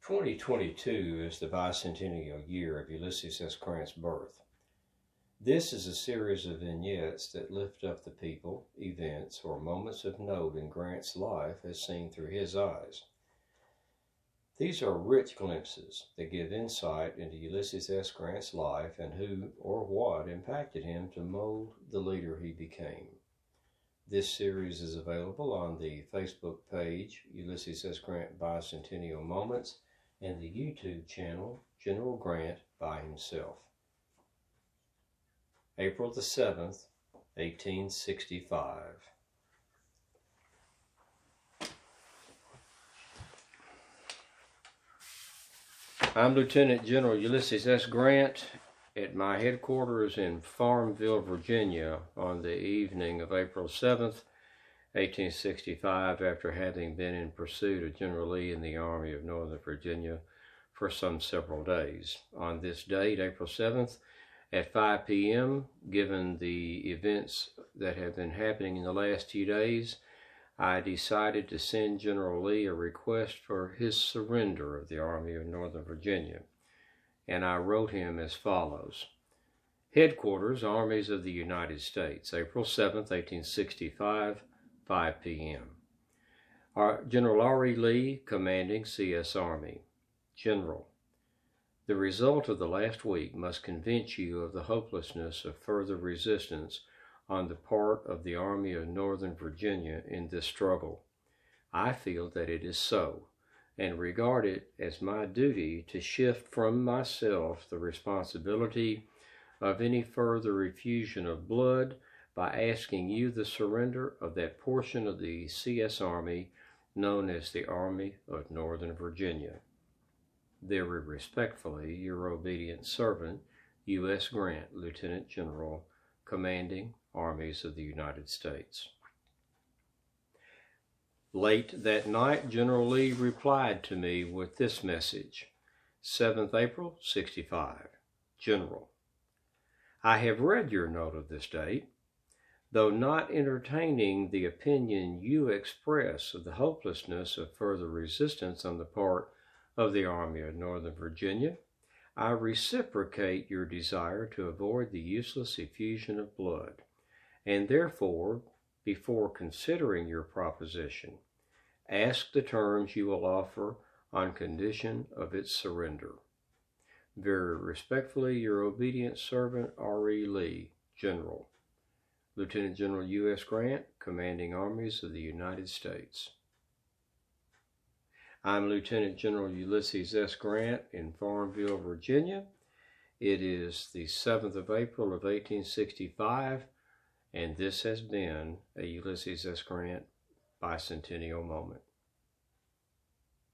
2022 is the bicentennial year of Ulysses S. Grant's birth. This is a series of vignettes that lift up the people, events, or moments of note in Grant's life as seen through his eyes. These are rich glimpses that give insight into Ulysses S. Grant's life and who or what impacted him to mold the leader he became. This series is available on the Facebook page Ulysses S. Grant Bicentennial Moments and the YouTube channel General Grant by himself. April the 7th, 1865. I'm Lieutenant General Ulysses S. Grant at my headquarters in Farmville, Virginia on the evening of April 7th, 1865, after having been in pursuit of General Lee in the Army of Northern Virginia for some several days. On this date, April 7th, at 5 p.m., given the events that have been happening in the last few days, I decided to send General Lee a request for his surrender of the Army of Northern Virginia, and I wrote him as follows. Headquarters, Armies of the United States, April 7th, 1865, 5 p.m. General R.E. Lee, commanding C.S. Army. General, the result of the last week must convince you of the hopelessness of further resistance on the part of the Army of Northern Virginia in this struggle. I feel that it is so, and regard it as my duty to shift from myself the responsibility of any further effusion of blood by asking you the surrender of that portion of the C.S. Army known as the Army of Northern Virginia. Very respectfully, your obedient servant, U.S. Grant, Lieutenant General, Commanding Armies of the United States. Late that night, General Lee replied to me with this message, 7th April, 65. General, I have read your note of this date. Though not entertaining the opinion you express of the hopelessness of further resistance on the part of the Army of Northern Virginia, I reciprocate your desire to avoid the useless effusion of blood, and therefore, before considering your proposition, ask the terms you will offer on condition of its surrender. Very respectfully, your obedient servant, R.E. Lee, General. Lieutenant General U.S. Grant, Commanding Armies of the United States. I'm Lieutenant General Ulysses S. Grant in Farmville, Virginia. It is the 7th of April of 1865, and this has been a Ulysses S. Grant Bicentennial Moment.